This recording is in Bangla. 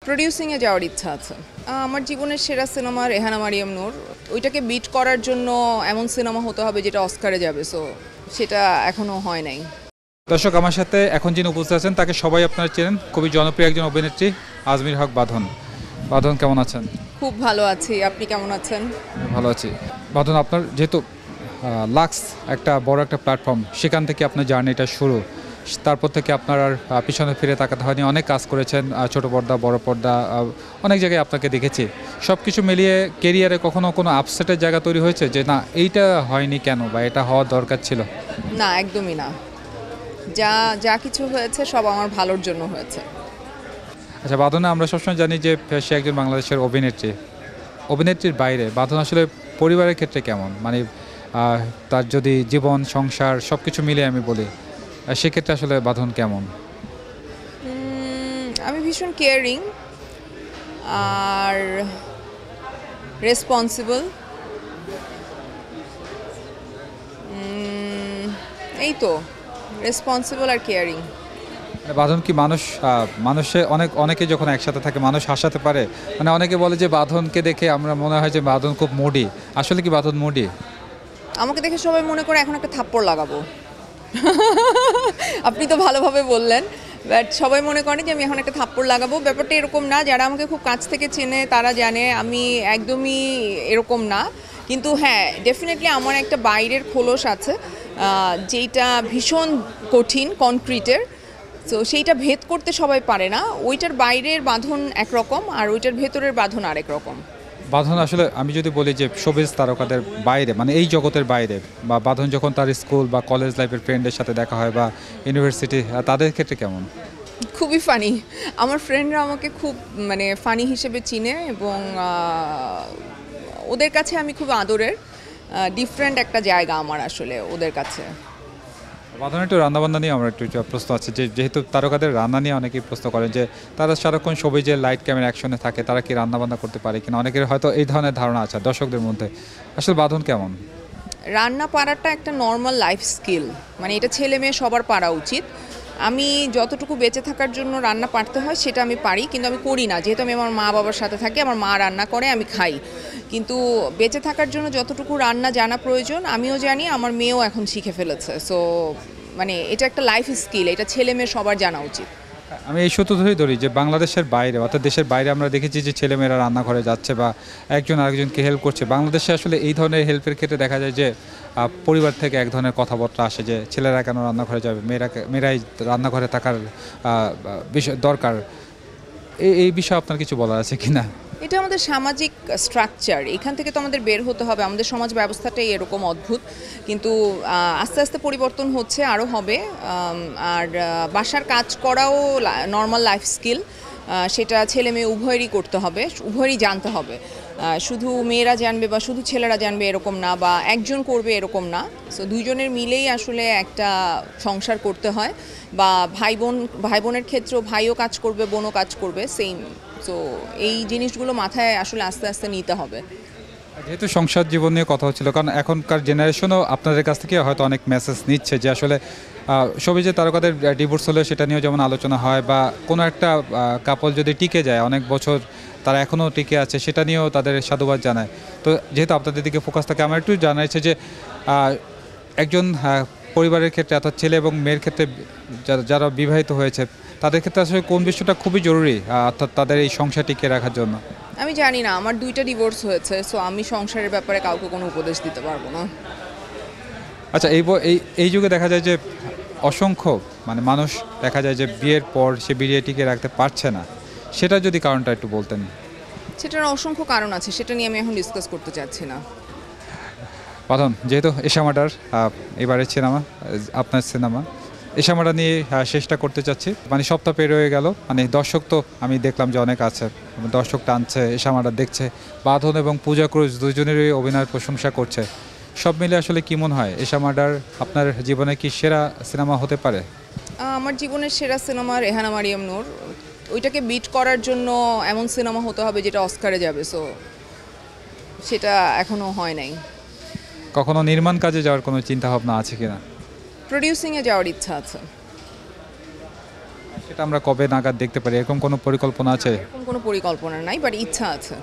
প্রডিউসিংয়ে যাওয়ার ইচ্ছা আছে। আমার জীবনের সেরা সিনেমা রেহানা মারিয়াম নূর। ওইটাকে বিট করার জন্য এমন সিনেমা হতে হবে যেটা অস্কারে যাবে, সো সেটা এখনও হয় নাই। দর্শক, আমার সাথে এখন যিনি উপস্থিত আছেন তাকে সবাই আপনারা চেনেন, খুবই জনপ্রিয় একজন অভিনেত্রী আজমির হক বাঁধন। বাঁধন, কেমন আছেন? খুব ভালো আছি, আপনি কেমন আছেন? ভালো আছি। বাঁধন, আপনার যেহেতু লাক্স একটা বড় একটা প্ল্যাটফর্ম, সেখান থেকে আপনার জার্নিটা শুরু, তারপর থেকে আপনার আর পিছনে ফিরে তাকাতে হয়নি, অনেক কাজ করেছেন, ছোট পর্দা বড় পর্দা, অনেক জায়গায় আপনাকে দেখেছি। সব কিছু মিলিয়ে কেরিয়ারে কখনো কোনো আপসেটের জায়গা তৈরি হয়েছে যে না এইটা হয়নি কেন, বা এটা হওয়ার দরকার ছিল? না, একদমই না। যা যা কিছু হয়েছে সব আমার ভালোর জন্য হয়েছে। আচ্ছা বাঁধনে, আমরা সবসময় জানি যে সে একজন বাংলাদেশের অভিনেত্রী। অভিনেত্রীর বাইরে বাঁধন আসলে পরিবারের ক্ষেত্রে কেমন, মানে তার যদি জীবন সংসার সব কিছু মিলে আমি বলি, সেক্ষেত্রে আসলে বাঁধন কেমন? আমি ভীষণ কেয়ারিং আর রেসপন্সিবল, এই তো, রেসপন্সিবল আর কেয়ারিং। বাঁধন কি মানুষে অনেকে যখন একসাথে থাকে মানুষ হাসাতে পারে, মানে অনেকে বলে যে বাঁধনকে দেখে আমরা মনে হয় যে বাঁধন খুব মুডি, আসলে কি বাঁধন মুডি? আমাকে দেখে সবাই মনে করে এখন একটা থাপ্পড় লাগাবো। আপনি তো ভালোভাবে বললেন, বাট সবাই মনে করে যে আমি এখন একটা থাপ্পড় লাগাবো। ব্যাপারটা এরকম না। যারা আমাকে খুব কাছ থেকে চেনে তারা জানে আমি একদমই এরকম না। কিন্তু হ্যাঁ, ডেফিনেটলি আমার একটা বাইরের খোলস আছে, যেইটা ভীষণ কঠিন, কনক্রিটের। তো সেইটা ভেদ করতে সবাই পারে না। ওইটার বাইরের বাঁধন একরকম আর ওইটার ভেতরের বাঁধন আরেক রকম। বাঁধন আসলে আমি যদি বলি যে শোবিজ তারকাদের বাইরে, মানে এই জগতের বাইরে, বা বাঁধন যখন তার স্কুল বা কলেজ লাইফের ফ্রেন্ডের সাথে দেখা হয় বা ইউনিভার্সিটি, তাদের ক্ষেত্রে কেমন? খুবই ফানি। আমার ফ্রেন্ডরা আমাকে খুব মানে ফানি হিসেবে চিনে এবং ওদের কাছে আমি খুব আদরের। ডিফারেন্ট একটা জায়গা আমার আসলে ওদের কাছে। বাঁধন, একটু রান্নাবান্না নিয়ে আমার একটু প্রশ্ন আছে, যে যেহেতু তারকাদের রান্না নিয়ে অনেকেই প্রশ্ন করেন যে তারা সারাক্ষণ সবই যে লাইট ক্যামেরা অ্যাকশনে থাকে, তারা কি রান্নাবান্না করতে পারে কিনা, অনেকের হয়তো এই ধরনের ধারণা আছে দর্শকদের মধ্যে। আসলে বাঁধন কেমন? রান্না পারাটা একটা নর্মাল লাইফ স্কিল, মানে এটা ছেলে মেয়ে সবার পারা উচিত। আমি যতটুকু বেঁচে থাকার জন্য রান্না পারতে হয় সেটা আমি পারি, কিন্তু আমি করি না, যেহেতু আমি আমার মা বাবার সাথে থাকি। আমার মা রান্না করে, আমি খাই। কিন্তু বেঁচে থাকার জন্য যতটুকু রান্না জানা প্রয়োজন আমিও জানি, আমার মেয়েও এখন শিখে ফেলেছে। সো মানে এটা একটা লাইফ স্কিল, এটা ছেলে মেয়ে সবার জানা উচিত। আমি এই সূত্র ধরেই ধরি যে বাংলাদেশের বাইরে, অর্থাৎ দেশের বাইরে আমরা দেখেছি যে ছেলেমেয়েরা রান্নাঘরে যাচ্ছে বা একজন আরেকজনকে হেল্প করছে। বাংলাদেশে আসলে এই ধরনের হেল্পের ক্ষেত্রে দেখা যায় যে পরিবার থেকে এক ধরনের কথাবার্তা আসে যে ছেলেরা কেন রান্নাঘরে যাবে, মেয়েরাই রান্নাঘরে থাকার বিষয় দরকার। এই বিষয়ে আপনার কিছু বলার আছে কি না? এটা আমাদের সামাজিক স্ট্রাকচার, এখান থেকে তো আমাদের বের হতে হবে। আমাদের সমাজ ব্যবস্থাটাই এরকম অদ্ভুত, কিন্তু আস্তে আস্তে পরিবর্তন হচ্ছে, আরও হবে। আর বাসার কাজ করাও নর্মাল লাইফ স্কিল, সেটা ছেলে মেয়ে উভয়েরই করতে হবে, উভয়েরই জানতে হবে। শুধু মেয়েরা জানবে বা শুধু ছেলেরা জানবে এরকম না, বা একজন করবে এরকম না। সো দুইজনের মিলেই আসলে একটা সংসার করতে হয়। বা ভাই বোনের ক্ষেত্রেও ভাইও কাজ করবে, বোনও কাজ করবে, সেম। সো এই জিনিসগুলো মাথায় আসলে আস্তে আস্তে নিতে হবে। যেহেতু সংসার জীবন নিয়ে কথা হচ্ছিল, কারণ এখনকার জেনারেশনও আপনাদের কাছ থেকে হয়তো অনেক মেসেজ নিচ্ছে যে আসলে সবই যে তারকাদের ডিভোর্স হলে সেটা নিয়েও যেমন আলোচনা হয়, বা কোনো একটা কাপল যদি টিকে যায় অনেক বছর, তারা এখনও টিকে আছে, সেটা নিয়েও তাদের সাধুবাদ জানায়। তো যেহেতু আপনাদের দিকে ফোকাস থাকে, আমার একটু জানা ইচ্ছে যে একজন পরিবারের ক্ষেত্রে, অর্থাৎ ছেলে এবং মেয়ের ক্ষেত্রে যারা বিবাহিত হয়েছে, তাদের ক্ষেত্রে আসলে কোন বিষয়টা খুবই জরুরি, অর্থাৎ তাদের এই সংসার টিকিয়ে রাখার জন্য? আমি জানি না, আমার 2টা ডিভোর্স হয়েছে, সো আমি সংসারের ব্যাপারে কাউকে কোনো উপদেশ দিতে পারবো না। আচ্ছা, এই যুগে দেখা যায় যে অসংখ্য মানুষ দেখা যায় যে বিয়ের পর সে বিয়ে টিকিয়ে রাখতে পারছে না, সেটা যদি কারণটা একটু বলতেন। সেটার অসংখ্য কারণ আছে, সেটা নিয়ে আমি এখন ডিসকাস করতে চাচ্ছি না। বাঁধন, যেহেতু এশামাটার এবারের সিনেমা, আপনার সিনেমা এশামাটা নিয়ে শেষটা করতে চাচ্ছি। সপ্তাহ পের হয়ে গেল, দর্শক তো আমি দেখলাম যে অনেক আছে, দর্শক টানছে, এশামাটা দেখছে, বাঁধন এবং পূজা ক্রুজ দুজনেরই অভিনয়ের প্রশংসা করছে। সব মিলে আসলে কি মনে হয়, এশামাটার আপনার জীবনে কি সেরা সিনেমা হতে পারে? আমার জীবনের সেরা সিনেমা রেহানা মারিয়াম নূর। ওইটাকে বিট করার জন্য এমন সিনেমা হতে হবে যেটা অস্কারে যাবে, সো সেটা এখনও হয় নাই। কখনো নির্মাণ কাজে যাওয়ার কোনো চিন্তা ভাবনা আছে কিনা? প্রডিউসিংয়ে যাওয়ার ইচ্ছা আছে। সেটা আমরা কবে নাগাদ দেখতে পারি, এরকম কোনো পরিকল্পনা আছে? এরকম কোনো পরিকল্পনা নাই, বাট ইচ্ছা আছে।